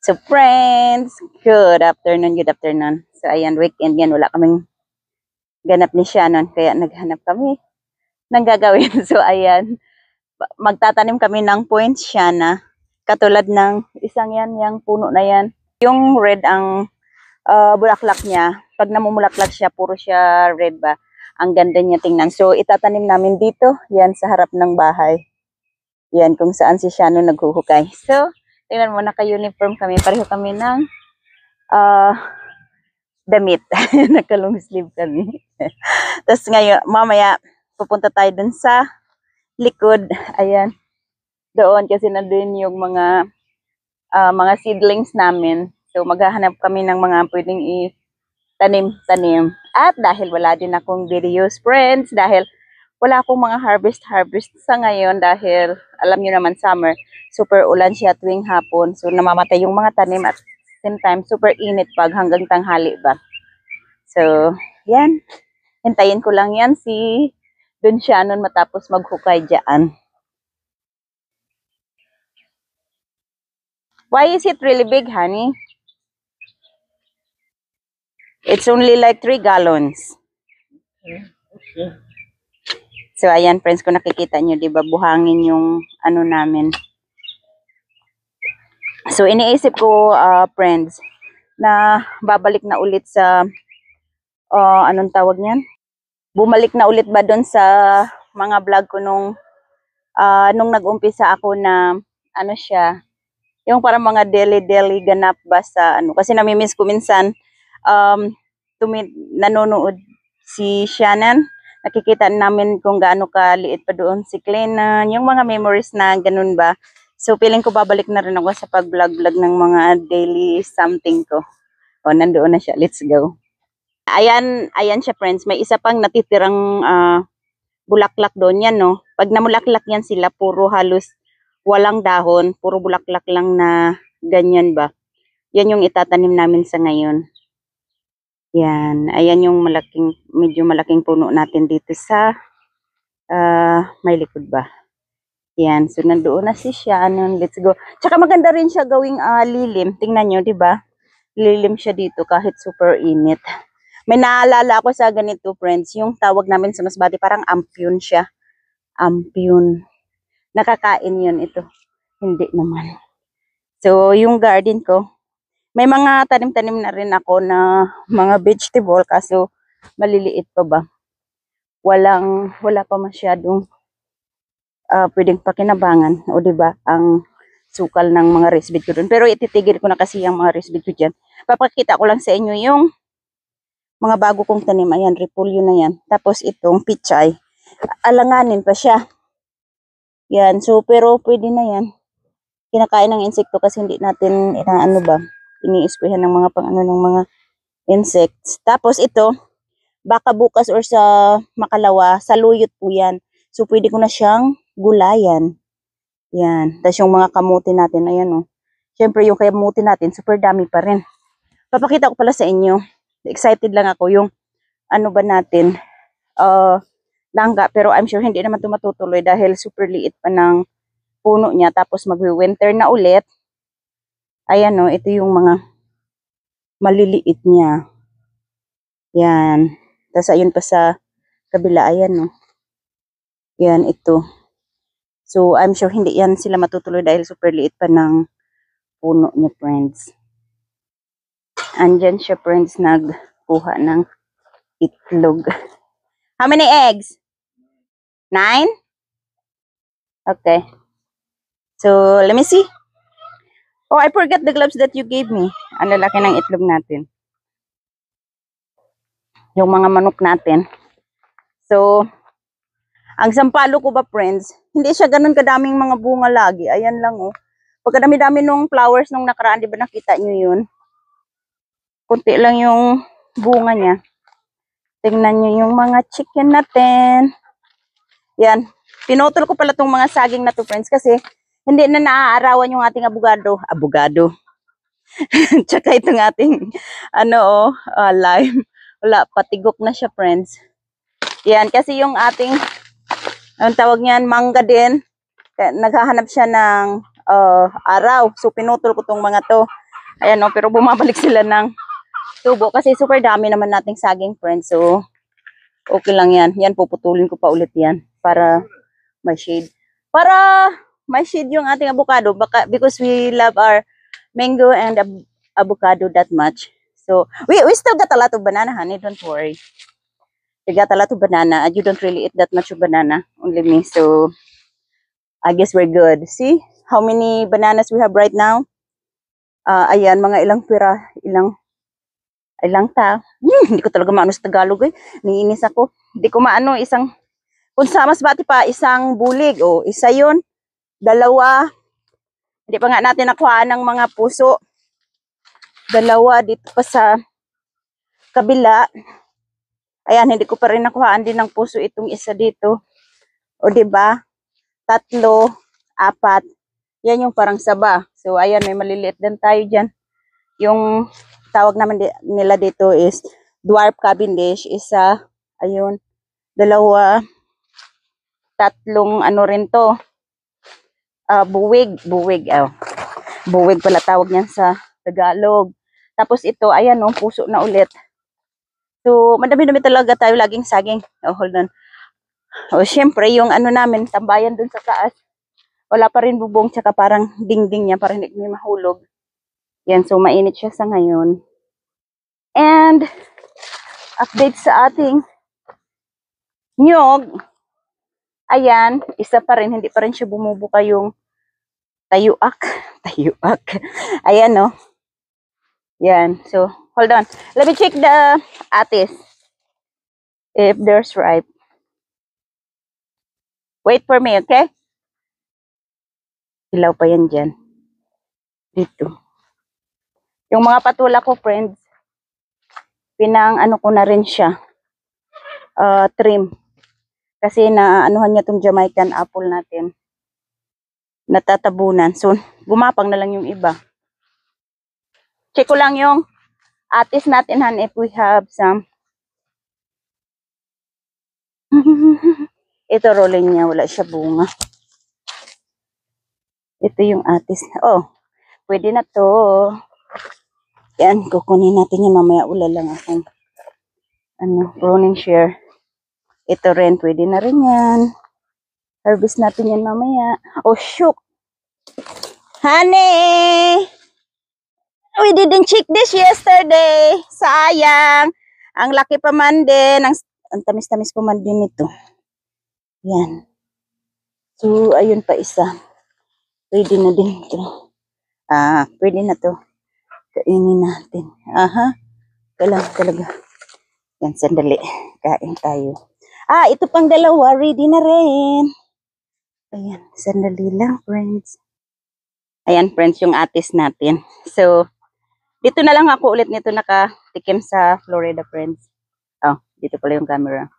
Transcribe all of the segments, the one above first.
So friends, good afternoon, good afternoon. So ayan, weekend yan, wala kaming ganap ni Shannon, kaya naghanap kami ng gagawin. So ayan, magtatanim kami ng points Shanna. Katulad ng isang yan, yung puno na yan. Yung red ang bulaklak niya. Pag namumulaklak siya, puro siya red ba? Ang ganda niya tingnan. So itatanim namin dito, yan sa harap ng bahay. Yan, kung saan si Shannon naghuhukay. So, tingnan mo, naka-uniform kami. Pareho kami ng damit. Naka-long sleeve kami. Tapos ngayon, mamaya, pupunta tayo dun sa likod. Ayan. Doon kasi nandun yung mga seedlings namin. So, maghahanap kami ng mga pwedeng i-tanim-tanim. At dahil wala din akong videos, friends, dahil wala akong mga harvest sa ngayon dahil alam nyo naman summer, super ulan siya tuwing hapon. So namamatay yung mga tanim at same time super init pag hanggang tanghali ba. So yan, hintayin ko lang yan si Don Shannon matapos maghukay dyan. Why is it really big, honey? It's only like 3 gallons. So, ayan, friends, kung nakikita nyo, di ba, buhangin yung ano namin. So, iniisip ko, friends, na babalik na ulit sa, anong tawag niyan? Bumalik na ulit ba doon sa mga vlog ko nung nag-umpisa ako na, ano siya, yung parang mga daily ganap ba sa, ano, kasi namimiss ko minsan, nanonood si Shannon. Nakikita namin kung gaano kaliit pa doon si Clenan, yung mga memories na ganun ba. So, feeling ko babalik na rin ako sa pag-vlog ng mga daily something ko. O, nandoon na siya. Let's go. Ayan siya, friends. May isa pang natitirang bulaklak doon yan, no? Pag namulaklak yan sila, puro halos walang dahon, puro bulaklak lang na ganyan ba. Yan yung itatanim namin sa ngayon. Yan, ayan yung medyo malaking puno natin dito sa may likod ba. Yan, so nandoon na si Shannon. Let's go. Tsaka maganda rin siya gawing lilim. Tingnan nyo, di ba? Lilim siya dito kahit super init. May naalala ako sa ganito, friends. Yung tawag namin sa Masbate, parang ampyun siya. Ampyun. Nakakain yun ito. Hindi naman. So, yung garden ko, may mga tanim-tanim na rin ako na mga vegetable kaso maliliit pa ba. Wala pa masyadong pwedeng pakinabangan o di ba ang sukal ng mga raised bed ko doon. Pero ititigil ko na kasi yung mga raised bed ko diyan. Papakita ko lang sa inyo yung mga bago kong tanim. Ayan, repolyo na yan. Tapos itong pichay. Alanganin pa siya. Yan, so pero pwede na yan. Kinakain ng insekto kasi hindi natin inaano ba ini-sprayhan ng mga pang-ano ng mga insects. Tapos ito, baka bukas or sa makalawa, saluyot po yan. So, pwede ko na siyang gulayan. Yan. Tapos yung mga kamuti natin, ayan o. Siyempre, yung kamuti natin, super dami pa rin. Papakita ko pala sa inyo. Excited lang ako yung ano ba natin, langga. Pero I'm sure hindi naman ito matutuloy dahil super liit pa ng puno niya. Tapos mag-winter na ulit. Ayan o, ito yung mga maliliit niya. Yan. Tapos ayun pa sa kabila, ayan o. Yan, ito. So, I'm sure hindi yan sila matutuloy dahil super liit pa ng puno niya, friends. Andyan siya, friends, nagkuha ng itlog. How many eggs? 9? Okay. So, let me see. Oh, I forgot the gloves that you gave me. Ang lalaki ng itlog natin. Yung mga manok natin. So, ang sampalo ko ba, friends, hindi siya ganun kadaming mga bunga lagi. Ayan lang, oh. Pagkadami-dami nung flowers nung nakaraan, di ba nakita nyo yun? Kunti lang yung bunga niya. Tingnan nyo yung mga chicken natin. Yan. Pinutol ko pala tong mga saging na to, friends, kasi hindi na naaarawan yung ating abogado. Tsaka itong ating, lime. Wala, patigok na siya, friends. Yan, kasi yung ating, ang tawag niyan, mangga din. Naghahanap siya ng araw. So, pinutol ko tong mga to. Ayan no, pero bumabalik sila ng tubo kasi super dami naman nating saging friends. So, okay lang yan. Yan, puputulin ko pa ulit yan para may shade. Para may shade yung ating avocado baka, because we love our mango and avocado that much. So, we still got a lot of banana, honey. Don't worry. We got a lot of banana. And you don't really eat that much of banana. Only me. So, I guess we're good. See how many bananas we have right now? Ayan, mga ilang pira, ilang hindi ko talaga maano sa Tagalog eh. Niinis ako. Hindi ko maano, kung sa mas bati pa, isang bulig. O, isa yun. Dalawa. Hindi pa nga natin nakuha ng mga puso. Dalawa dito pa sa kabila. Ayan, hindi ko pa rin nakuhaan din ng puso itong isa dito. O, diba? 3, 4. Yan yung parang saba. So, ayan, may maliliit din tayo dyan. Yung tawag naman nila dito is dwarf Cavendish. Isa, ayun, 2, 3, ano rin to. Buwig. Buwig pala tawag niyan sa Tagalog. Tapos ito, ayan, no, puso na ulit. So, madami-dami talaga tayo laging saging. Oh, hold on. O, syempre, yung ano namin, tambayan dun sa taas. Wala pa rin bubong, tsaka parang dingding niya, parang hindi may mahulog. Yan, so mainit siya sa ngayon. And, update sa ating nyog. Ayan, isa pa rin, hindi pa rin siya bumubuka yung tayuak. Ayan, no. Yan, so, hold on. Let me check the atis. If there's ripe. Wait for me, okay? Ilaw pa yan dyan. Dito. Yung mga patula ko, friends, ano ko na rin siya. Trim. Kasi naanuhan niya tong Jamaican apple natin. Natatabunan. So, gumapang na lang yung iba. Check ko lang yung atis natin, han, if we have some. Ito, rolling niya. Wala siya bunga. Ito yung atis. Oh, pwede na to. Yan, kukunin natin yan. Mamaya ula lang akong pruning shear. Ito rin, pwede na rin yan. Harvest natin yan mamaya. Oh, shoot! Honey! We didn't check this yesterday. Sayang. Ang laki pa man din. Ang tamis-tamis pa man din ito. Yan. So, ayun pa isa. Pwede na din ito. Pwede na to. Kainin natin. Aha. Kailangan talaga. Yan, sandali. Kain tayo. Ito pang dalawa. Ready na rin. Ayan, sandali lang, friends. Ayan, friends, yung atis natin. So, dito na lang ako ulit nito nakatikim sa Florida, friends. Oh, dito pala yung camera.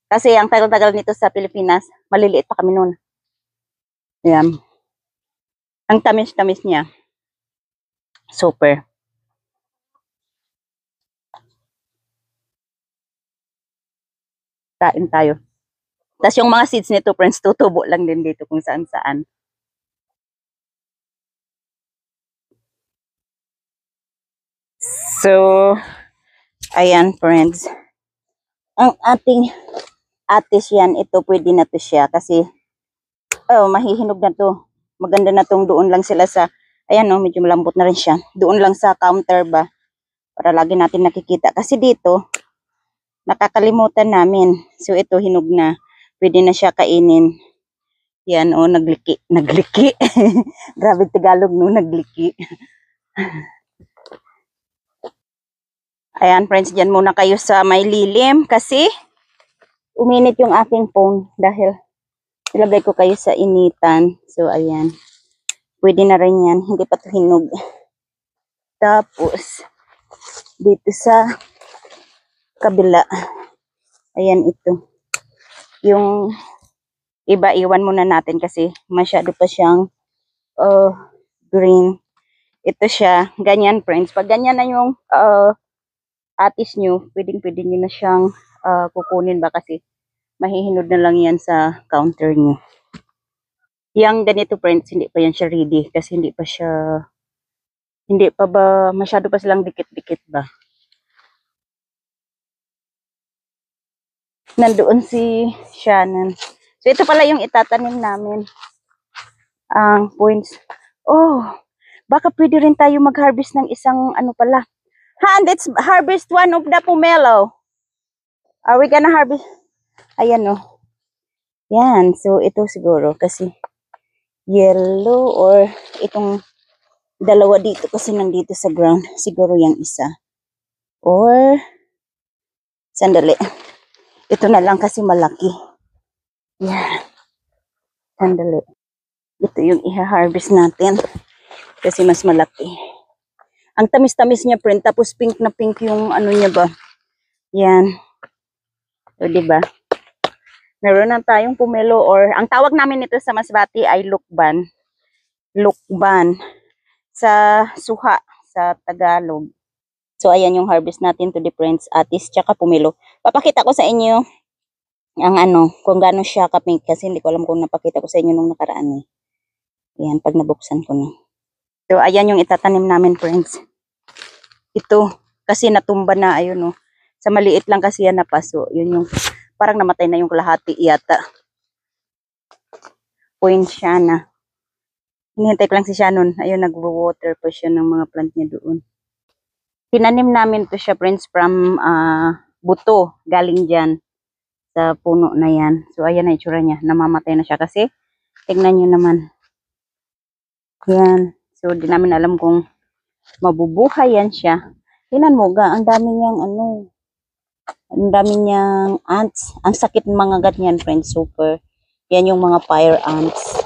Kasi ang tagal-tagal nito sa Pilipinas, maliliit pa kami noon. Ayan. Ang tamis-tamis niya. Super. Kain tayo. Tapos yung mga seeds nito, friends, tutubo lang din dito kung saan-saan. So, ayan, friends. Ang ating atis yan, ito pwede na to siya kasi mahihinog na to. Maganda na tong doon lang sila sa, ayan no, medyo malambot na rin siya. Doon lang sa counter ba, para lagi natin nakikita. Kasi dito, nakakalimutan namin. So ito, hinog na. Pwede na siya kainin. Yan, nagliki. Grabe Tagalog no, nagliki. Ayan, friends, dyan muna kayo sa may lilim kasi uminit yung aking phone dahil ilagay ko kayo sa initan. So, ayan. Pwede na rin yan. Hindi pa ito hinog. Tapos, dito sa kabila. Ayan ito. Yung iba, iwan muna natin kasi masyado pa siyang green. Ito siya. Ganyan, friends. Pag ganyan na yung atis nyo, pwedeng-pwede nyo na siyang kukunin ba kasi mahihinod na lang yan sa counter nyo. Yang ganito, friends, hindi pa yan siya ready kasi hindi pa siya Hindi pa ba, masyado pa silang dikit-dikit ba? Nandoon si Shannon. So, ito pala yung itatanim namin. Ang points. Oh, baka pwede rin tayo mag-harvest ng isang ano pala. Let's harvest one of the pomelo. Are we gonna harvest? Ayan oh. Yan. So, ito siguro kasi yellow or itong dalawa dito kasi nandito sa ground. Siguro yung isa. Or, sandali. Ito na lang kasi malaki. Yan. Sandali. Ito yung i-harvest natin. Kasi mas malaki. Ang tamis-tamis niya, friend. Tapos pink na pink yung ano niya ba. Yan. O, diba? Meron na tayong pomelo or ang tawag namin nito sa Masbate ay lukban. Lukban. Sa suha, sa Tagalog. So, ayan yung harvest natin to the friends. Atis, tsaka pomelo. Papakita ko sa inyo ang ano, kung gaano siya kapink. Kasi hindi ko alam kung napakita ko sa inyo nung nakaraan eh. Yan, pag nabuksan ko na. So, ayan yung itatanim namin, friends. Ito, kasi natumba na, ayun, oh. Sa maliit lang kasi yan napaso. Yun yung, parang namatay na yung kalahati yata. Point siya na. Hinihintay ko lang si Shannon. Ayun, nag-water pa siya ng mga plant niya doon. Tinanim namin to siya, friends, from buto. Galing dyan sa puno na yan. So, ayan na itsura niya. Namamatay na siya kasi, tignan nyo naman. Yan. So, di namin alam kung mabubuhay yan siya. Tingnan mo ga, ang dami niyang ano, ang dami niyang ants. Ang sakit ng mga ganyan, friends, super. Yan yung mga fire ants.